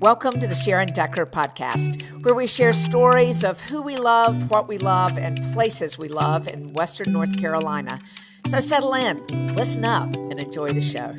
Welcome to the Sharon Decker podcast, where we share stories of who we love, what we love, and places we love in Western North Carolina. So settle in, listen up, and enjoy the show.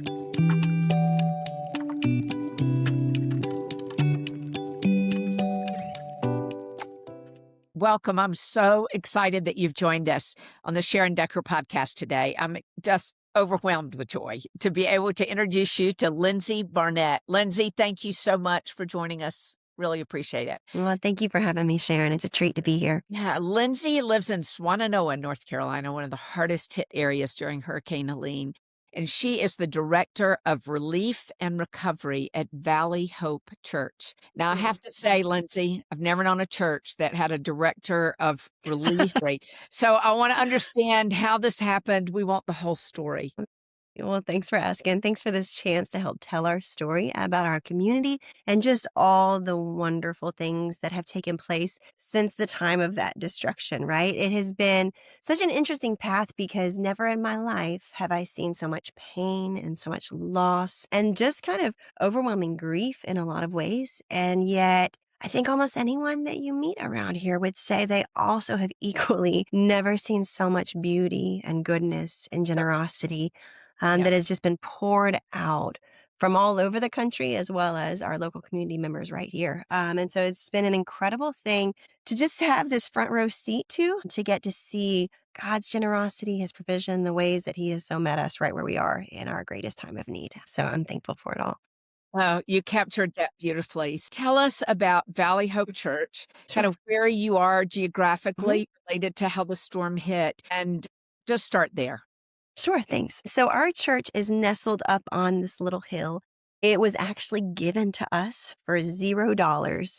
Welcome. I'm so excited that you've joined us on the Sharon Decker podcast today. I'm just overwhelmed with joy to be able to introduce you to Lindsay Barnett. Lindsay, thank you so much for joining us. Really appreciate it. Well, thank you for having me, Sharon. It's a treat to be here. Yeah, Lindsay lives in Swannanoa, North Carolina, one of the hardest hit areas during Hurricane Helene. And she is the director of relief and recovery at Valley Hope Church. Now, I have to say, Lindsay, I've never known a church that had a director of relief rate. So I want to understand how this happened. We want the whole story. Well, thanks for asking. Thanks for this chance to help tell our story about our community and just all the wonderful things that have taken place since the time of that destruction, right? It has been such an interesting path because never in my life have I seen so much pain and so much loss and just kind of overwhelming grief in a lot of ways. And yet, I think almost anyone that you meet around here would say they also have equally never seen so much beauty and goodness and generosity that has just been poured out from all over the country, as well as our local community members right here. And so it's been an incredible thing to just have this front row seat to get to see God's generosity, his provision, the ways that he has so met us right where we are in our greatest time of need. So I'm thankful for it all. Well, you captured that beautifully. Tell us about Valley Hope Church, kind of where you are geographically related to how the storm hit, and just start there. Sure, thanks. So our church is nestled up on this little hill. It was actually given to us for $0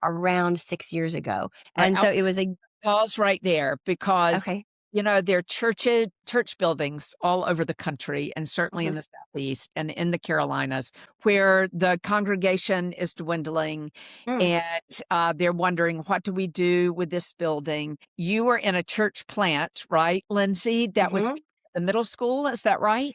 around 6 years ago. And so it was a pause right there because okay. you know, there are church buildings all over the country and certainly in the Southeast and in the Carolinas where the congregation is dwindling and they're wondering, what do we do with this building? You were in a church plant, right, Lindsay? That was the middle school. Is that right?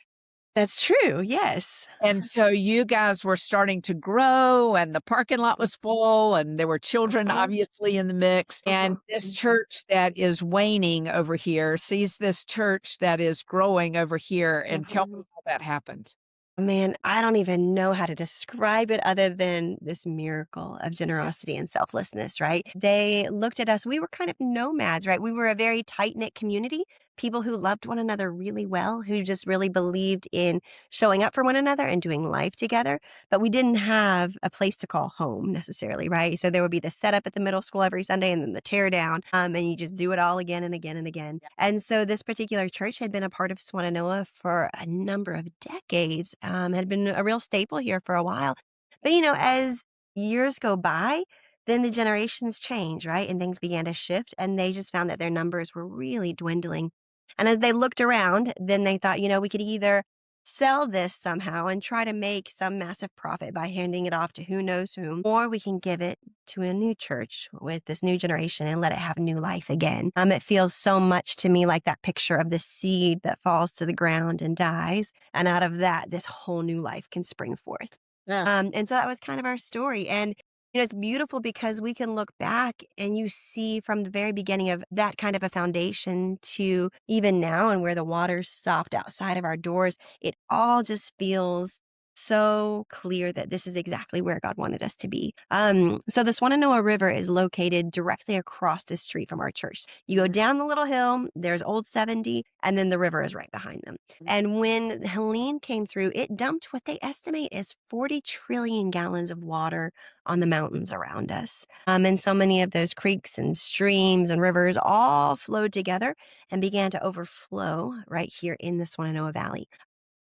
That's true. Yes. And so you guys were starting to grow and the parking lot was full and there were children obviously in the mix. And this church that is waning over here sees this church that is growing over here. And tell me how that happened. Man, I don't even know how to describe it other than this miracle of generosity and selflessness, right? They looked at us. We were kind of nomads, right? We were a very tight-knit community, people who loved one another really well, who just really believed in showing up for one another and doing life together. But we didn't have a place to call home necessarily, right? So there would be the setup at the middle school every Sunday and then the tear down, and you just do it all again and again and again. And so this particular church had been a part of Swannanoa for a number of decades, had been a real staple here for a while. But, as years go by, then the generations change, right? And things began to shift, and they just found that their numbers were really dwindling. And as they looked around, then they thought, we could either sell this somehow and try to make some massive profit by handing it off to who knows whom, or we can give it to a new church with this new generation and let it have new life again. It feels so much to me like that picture of the seed that falls to the ground and dies. And out of that, this whole new life can spring forth. And so that was kind of our story. And it's beautiful because we can look back and you see from the very beginning of that kind of a foundation to even now and where the waters stopped outside of our doors, it all just feels so clear that this is exactly where God wanted us to be. So the Swannanoa River is located directly across the street from our church. You go down the little hill, there's Old 70, and then the river is right behind them. And when Helene came through, it dumped what they estimate is 40 trillion gallons of water on the mountains around us. And so many of those creeks and streams and rivers all flowed together and began to overflow right here in the Swannanoa Valley.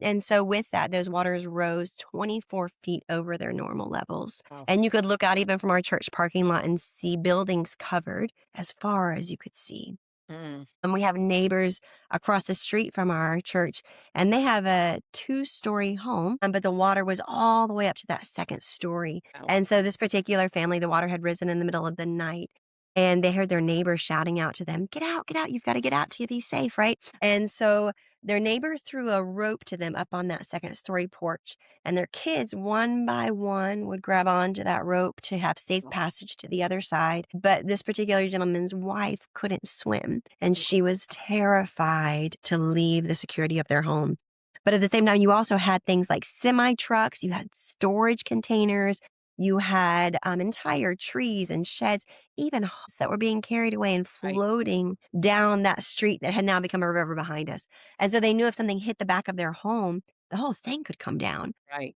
And so with that, those waters rose 24 feet over their normal levels. Wow. And you could look out even from our church parking lot and see buildings covered as far as you could see. And we have neighbors across the street from our church, and they have a 2-story home, but the water was all the way up to that second story. Wow. And so this particular family, the water had risen in the middle of the night. and they heard their neighbor shouting out to them, get out, you've got to get out to be safe, right? And so their neighbor threw a rope to them up on that second story porch, and their kids, one by one, would grab onto that rope to have safe passage to the other side. But this particular gentleman's wife couldn't swim, and she was terrified to leave the security of their home. But at the same time, you also had things like semi trucks, you had storage containers, you had entire trees and sheds, even homes that were being carried away and Right, floating down that street that had now become a river behind us. And so they knew if something hit the back of their home, the whole thing could come down. right.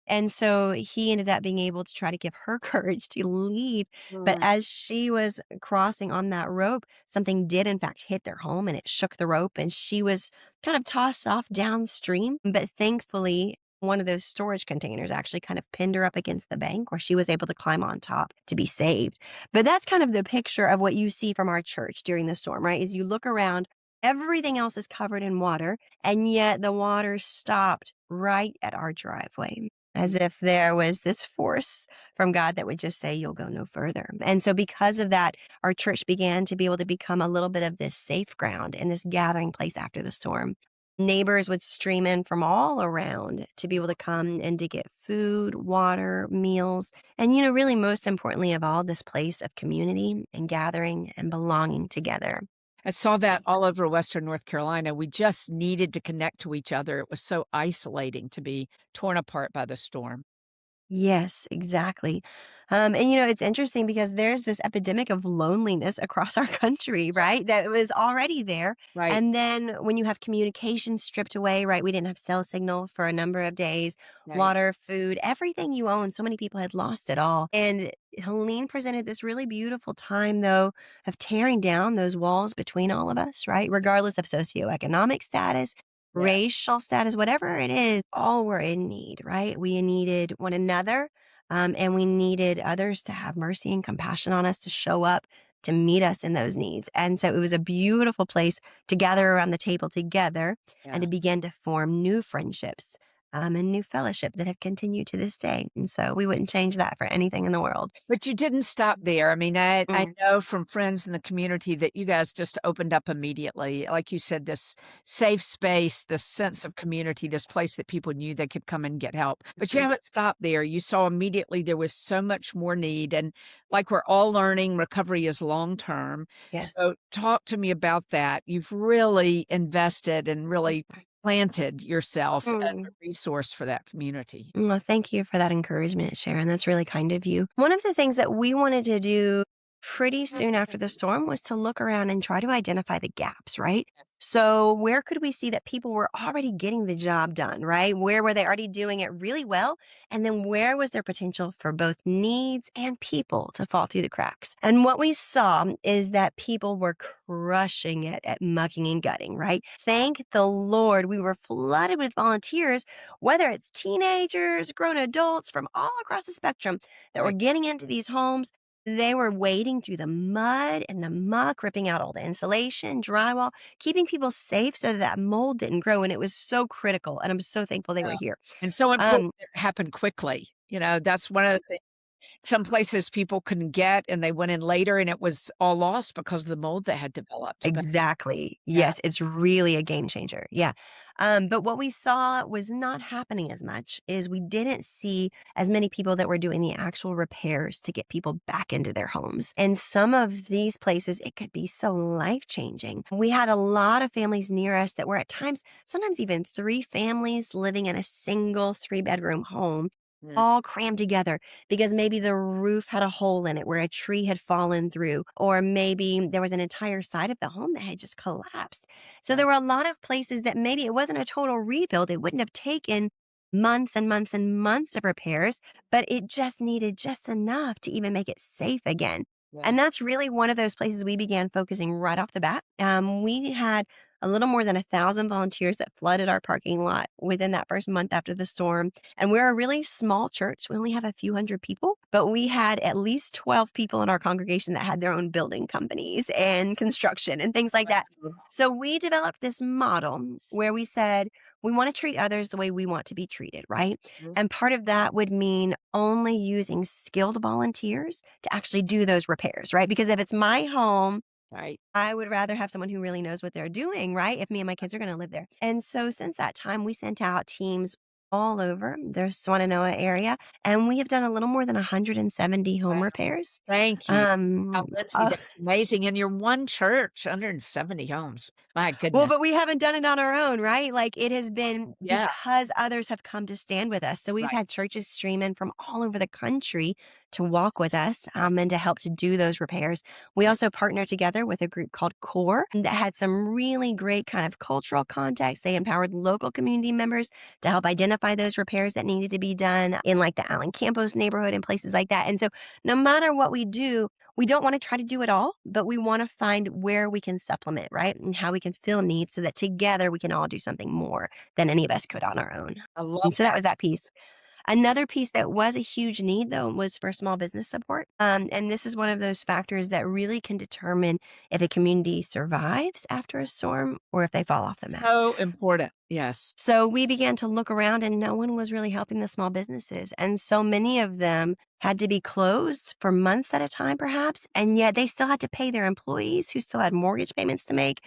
And so he ended up being able to try to give her courage to leave. But Mm. as she was crossing on that rope, something did in fact hit their home and it shook the rope and she was kind of tossed off downstream. But thankfully, one of those storage containers actually kind of pinned her up against the bank where she was able to climb on top to be saved. But that's kind of the picture of what you see from our church during the storm, right? Is you look around, everything else is covered in water, and yet the water stopped right at our driveway as if there was this force from God that would just say, you'll go no further. And so, because of that, our church began to be able to become a little bit of this safe ground and this gathering place after the storm. Neighbors would stream in from all around to be able to come and to get food, water, meals, and, really most importantly of all, this place of community and gathering and belonging together. I saw that all over Western North Carolina. We just needed to connect to each other. It was so isolating to be torn apart by the storm. Yes, exactly. And it's interesting because there's this epidemic of loneliness across our country, right? That was already there. Right, And then when you have communication stripped away, right? We didn't have cell signal for a number of days, right. water, food, everything you own. So many people had lost it all. And Helene presented this really beautiful time, though, of tearing down those walls between all of us, right? Regardless of socioeconomic status, Yeah. racial status, whatever it is, all were in need, right? We needed one another, and we needed others to have mercy and compassion on us, to show up, to meet us in those needs. And so it was a beautiful place to gather around the table together and Yeah. to begin to form new friendships and new fellowship that have continued to this day. And so we wouldn't change that for anything in the world. But you didn't stop there. I mean, I Mm, know from friends in the community that you guys just opened up immediately. Like you said, this safe space, this sense of community, this place that people knew they could come and get help. But you mhm. haven't stopped there. You saw immediately there was so much more need. And like we're all learning, recovery is long term. Yes. So talk to me about that. You've really invested and really planted yourself as a Mm. resource for that community. Well, thank you for that encouragement, Sharon. That's really kind of you. One of the things that we wanted to do pretty soon after the storm was to look around and try to identify the gaps, right? So, where could we see that people were already getting the job done, right? Where were they already doing it really well? And then where was there potential for both needs and people to fall through the cracks? And what we saw is that people were crushing it at mucking and gutting, right? Thank the Lord we were flooded with volunteers, whether it's teenagers, grown adults from all across the spectrum that were Right. getting into these homes. They were wading through the mud and the muck, ripping out all the insulation, drywall, keeping people safe so that mold didn't grow. And it was so critical. And I'm so thankful they were Yeah. here. And so important Um, it happened quickly. That's one of the things some places people couldn't get, and they went in later, and it was all lost because of the mold that had developed, but Exactly. yeah, Yes, it's really a game changer. Yeah. But what we saw was not happening as much is we didn't see as many people that were doing the actual repairs to get people back into their homes. And some of these places, it could be so life changing. We had a lot of families near us that were at times, sometimes even three families living in a single 3-bedroom home, mm, all crammed together because maybe the roof had a hole in it where a tree had fallen through, or maybe there was an entire side of the home that had just collapsed. So there right, were a lot of places that maybe it wasn't a total rebuild. It wouldn't have taken months and months and months of repairs, but it just needed just enough to even make it safe again. yeah, And that's really one of those places we began focusing right off the bat. We had a little more than 1,000 volunteers that flooded our parking lot within that first month after the storm. And we're a really small church. We only have a few hundred people, but we had at least 12 people in our congregation that had their own building companies and construction and things like that. wow, So we developed this model where we said, we want to treat others the way we want to be treated, right? Mhm. And part of that would mean only using skilled volunteers to actually do those repairs, right? Because if it's my home, Right. I would rather have someone who really knows what they're doing, right? If me and my kids are going to live there. And so since that time, we sent out teams all over the Swannanoa area, and we have done a little more than 170 home Wow. repairs. Thank you. Um, Lindsay, uh, that's amazing. And you're one church, 170 homes. My Well, goodness. but we haven't done it on our own, right? Like, it has been Yeah. because others have come to stand with us. So we've Right. had churches stream in from all over the country to walk with us, and to help to do those repairs. We also partner together with a group called CORE that had some really great kind of cultural context. They empowered local community members to help identify those repairs that needed to be done in like the Allen Campos neighborhood and places like that. And so no matter what we do, we don't want to try to do it all, but we want to find where we can supplement, right? And how we can fill needs so that together we can all do something more than any of us could on our own. I love And so that that. was that piece. Another piece that was a huge need, though, was for small business support. And this is one of those factors that really can determine if a community survives after a storm or if they fall off the map. So important. Yes. So we began to look around and no one was really helping the small businesses. And so many of them had to be closed for months at a time, perhaps. And yet they still had to pay their employees who still had mortgage payments to make.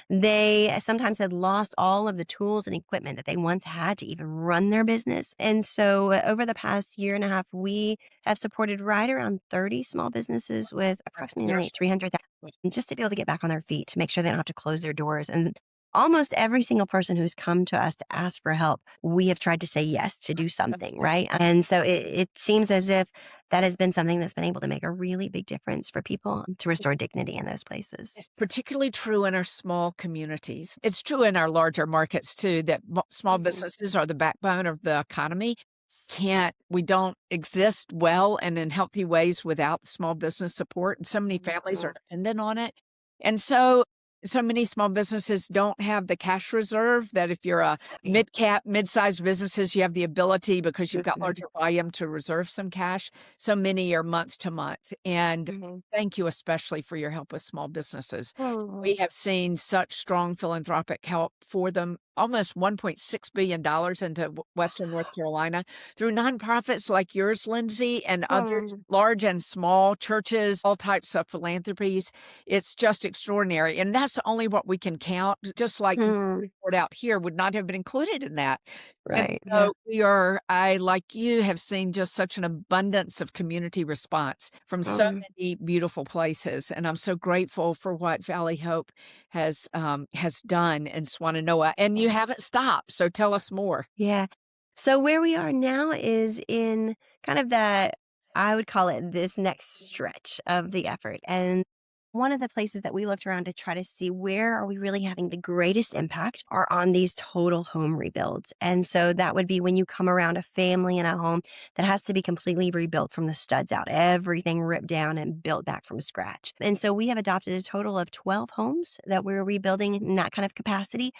They sometimes had lost all of the tools and equipment that they once had to even run their business. And so over the past year and a half, we have supported right around 30 small businesses with That's approximately wonderful. 300,000 just to be able to get back on their feet to make sure they don't have to close their doors. And almost every single person who's come to us to ask for help, we have tried to say yes to do something, right? And so it seems as if that has been something that's been able to make a really big difference for people to restore dignity in those places. It's particularly true in our small communities. It's true in our larger markets too, that small Mhm. businesses are the backbone of the economy. We don't exist well and in healthy ways without small business support. And so many families are Mhm. dependent on it. And so many small businesses don't have the cash reserve that if you're a Right. mid-sized businesses, you have the ability because you've got Mhm. larger volume to reserve some cash. So many are month to month. And Mhm. thank you especially for your help with small businesses. We Mhm. have seen such strong philanthropic help for them, almost $1.6 billion into Western North Carolina through nonprofits like yours, Lindsay, and others, Mhm. large and small churches, all types of philanthropies. It's just extraordinary. And that's only what we can count, just like the Mhm. report out here would not have been included in that. And Right. Yeah. so I, like you, have seen just such an abundance of community response from so Mhm. many beautiful places. And I'm so grateful for what Valley Hope has done in Swannanoa. And you haven't stopped. So tell us more. Yeah. So where we are now is in kind of that, I would call it this next stretch of the effort. And one of the places that we looked around to try to see where are we really having the greatest impact are on these total home rebuilds. And so that would be when you come around a family in a home that has to be completely rebuilt from the studs out, everything ripped down and built back from scratch. And so we have adopted a total of 12 homes that we're rebuilding in that kind of capacity.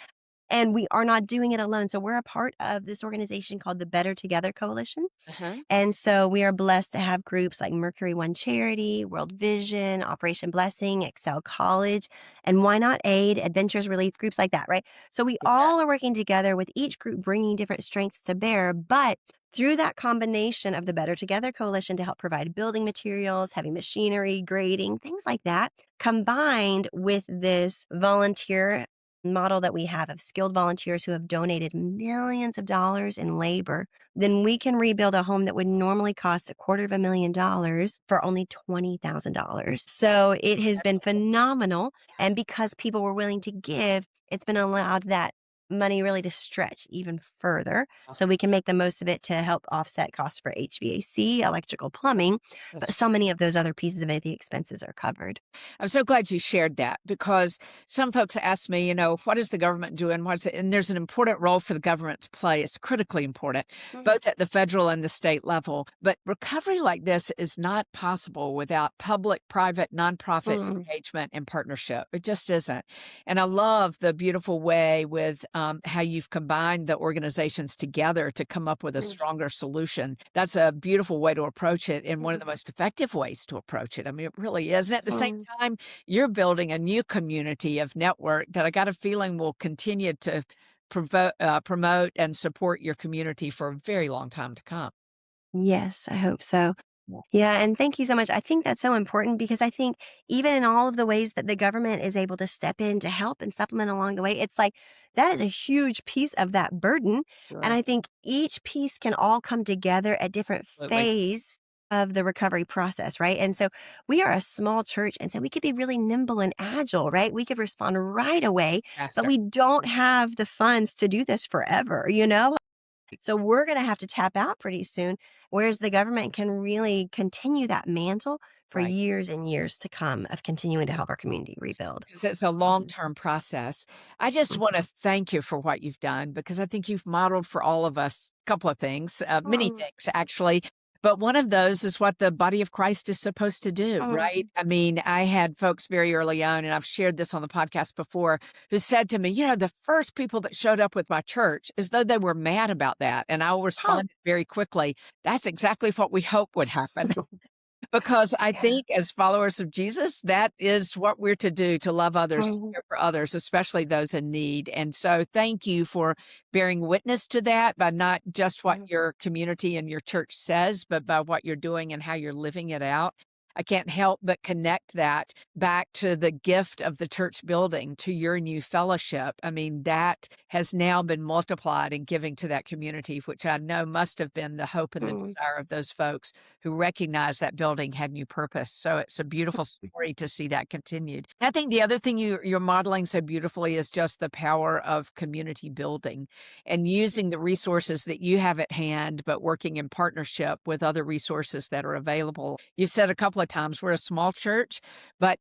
And we are not doing it alone. So we're a part of this organization called the Better Together Coalition. Uh-huh. And so we are blessed to have groups like Mercury One Charity, World Vision, Operation Blessing, Excel College, and Why Not Aid, Adventures Relief, groups like that, right? So we Yeah. all are working together with each group bringing different strengths to bear, but through that combination of the Better Together Coalition to help provide building materials, heavy machinery, grading, things like that, combined with this volunteer model that we have of skilled volunteers who have donated millions of dollars in labor, then we can rebuild a home that would normally cost $250,000 for only $20,000. So it has been phenomenal. And because people were willing to give, it's been allowed that money really to stretch even further so we can make the most of it to help offset costs for HVAC, electrical, plumbing. But so many of those other pieces of it, the expenses are covered. I'm so glad you shared that because some folks ask me, what is the government doing? What's it? And there's an important role for the government to play. It's critically important, Mhm. both at the federal and the state level. But recovery like this is not possible without public, private, nonprofit Mhm. engagement and partnership. It just isn't. And I love the beautiful way with how you've combined the organizations together to come up with a Mhm. stronger solution. That's a beautiful way to approach it and one of Mhm. the most effective ways to approach it. I mean, it really is. And at the same Mhm. time, you're building a new community of network that I got a feeling will continue to promote and support your community for a very long time to come. Yes, I hope so. Yeah. Yeah, and thank you so much. I think that's so important because I think even in all of the ways that the government is able to step in to help and supplement along the way, it's like that is a huge piece of that burden. And Sure. I think each piece can all come together at different Absolutely. phase of the recovery process, right? And so we are a small church, and so we could be really nimble and agile, right? We could respond right away, but Faster. we don't have the funds to do this forever, you know? So we're going to have to tap out pretty soon, whereas the government can really continue that mantle for Right. years and years to come of continuing to help our community rebuild. 'Cause it's a long-term process. I just wanna thank you for what you've done because I think you've modeled for all of us a couple of things, many Mm, things actually, but one of those is what the body of Christ is supposed to do, right? mm. I mean, I had folks very early on, and I've shared this on the podcast before, who said to me, "The first people that showed up with my church as though they were mad about that," and I Huh. responded very quickly, "That's exactly what we hope would happen." Because I Yeah. think as followers of Jesus, that is what we're to do, to love others, to Mhm, care for others, especially those in need. And so thank you for bearing witness to that by not just what mhm, your community and your church says, but by what you're doing and how you're living it out. I can't help but connect that back to the gift of the church building, to your new fellowship. I mean, that has now been multiplied in giving to that community, which I know must have been the hope and the mm, desire of those folks who recognized that building had new purpose. So it's a beautiful story to see that continued. I think the other thing you're modeling so beautifully is just the power of community building and using the resources that you have at hand, but working in partnership with other resources that are available. You said a couple of times we're a small church, but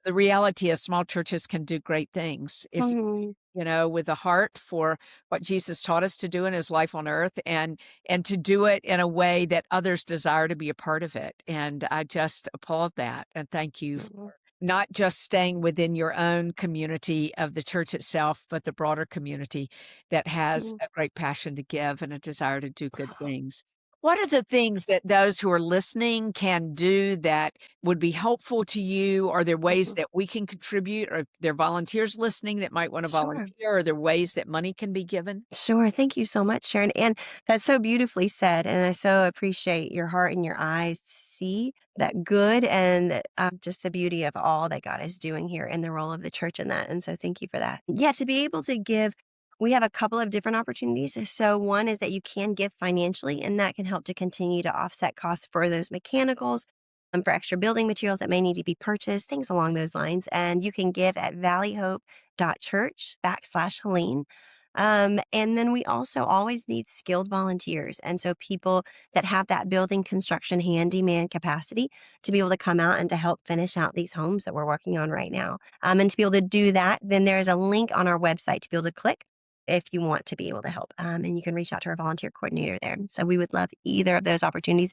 the reality is small churches can do great things if mhm, with a heart for what Jesus taught us to do in his life on earth and to do it in a way that others desire to be a part of it. And I just applaud that and thank you for mhm, not just staying within your own community of the church itself, but the broader community that has mhm. a great passion to give and a desire to do good things. What are the things that those who are listening can do that would be helpful to you? Are there ways Mhm. that we can contribute? Or if there are volunteers listening that might want to Sure. volunteer? Are there ways that money can be given? Sure. Thank you so much, Sharon. And that's so beautifully said. And I so appreciate your heart and your eyes to see that good and just the beauty of all that God is doing here and the role of the church in that. And so thank you for that. Yeah, to be able to give, we have a couple of different opportunities. So one is that you can give financially, and that can help to continue to offset costs for those mechanicals. For extra building materials that may need to be purchased, things along those lines. And you can give at valleyhope.church/Helene. And then we also always need skilled volunteers. And so people that have that building construction handyman capacity to be able to come out and to help finish out these homes that we're working on right now. And to be able to do that, then there's a link on our website to be able to click if you want to be able to help. And you can reach out to our volunteer coordinator there. So we would love either of those opportunities.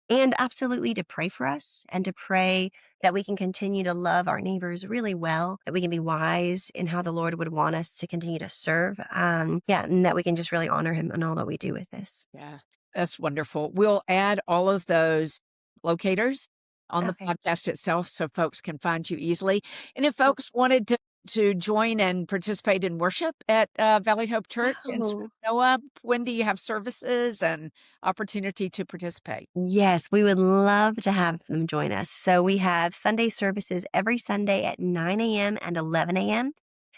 And absolutely to pray for us and to pray that we can continue to love our neighbors really well, that we can be wise in how the Lord would want us to continue to serve. Yeah, and that we can just really honor him in all that we do with this. Yeah, that's wonderful. We'll add all of those locators on the Okay. podcast itself so folks can find you easily. And if folks wanted to join and participate in worship at Valley Hope Church in Oh, Swannanoa, when do you have services and opportunity to participate? yes, we would love to have them join us. So we have Sunday services every Sunday at 9 a.m. and 11 a.m.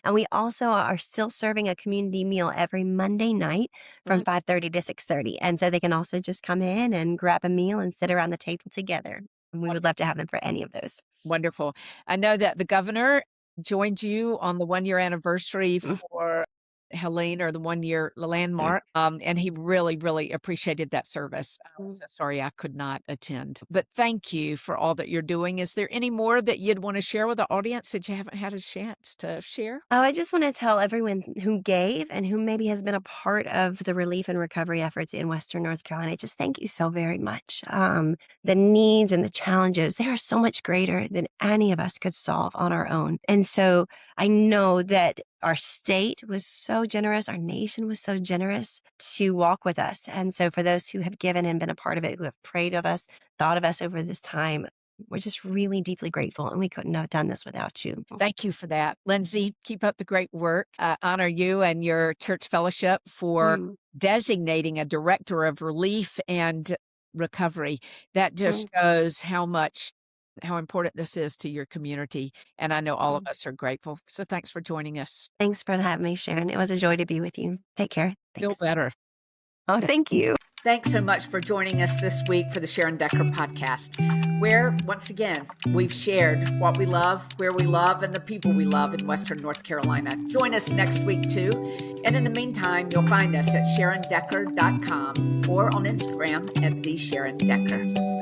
And we also are still serving a community meal every Monday night from Right. 5:30 to 6:30. And so they can also just come in and grab a meal and sit around the table together. And we would love to have them for any of those. Wonderful. I know that the governor joined you on the one-year anniversary Mm, for Helene or the one-year mm, landmark, and he really, really appreciated that service. I was mm. so sorry I could not attend, but thank you for all that you're doing. Is there any more that you'd want to share with the audience that you haven't had a chance to share? Oh, I just want to tell everyone who gave and who maybe has been a part of the relief and recovery efforts in Western North Carolina, just thank you so very much. The needs and the challenges, they are so much greater than any of us could solve on our own. And so I know that our state was so generous, our nation was so generous to walk with us. And so for those who have given and been a part of it, who have prayed of us, thought of us over this time, we're just really deeply grateful, and we couldn't have done this without you. Thank you for that. Lindsay, keep up the great work. Honor you and your church fellowship for Mm, designating a director of relief and recovery. That mm, just shows how important this is to your community. And I know all of mm. us are grateful. So thanks for joining us. Thanks for having me, Sharon. It was a joy to be with you. Take care. Feel Thanks. better. Oh, thank you. Thanks so much for joining us this week for the Sharon Decker podcast, where, once again, we've shared what we love, where we love, and the people we love in Western North Carolina. Join us next week, too. And in the meantime, you'll find us at SharonDecker.com or on Instagram at TheSharonDecker.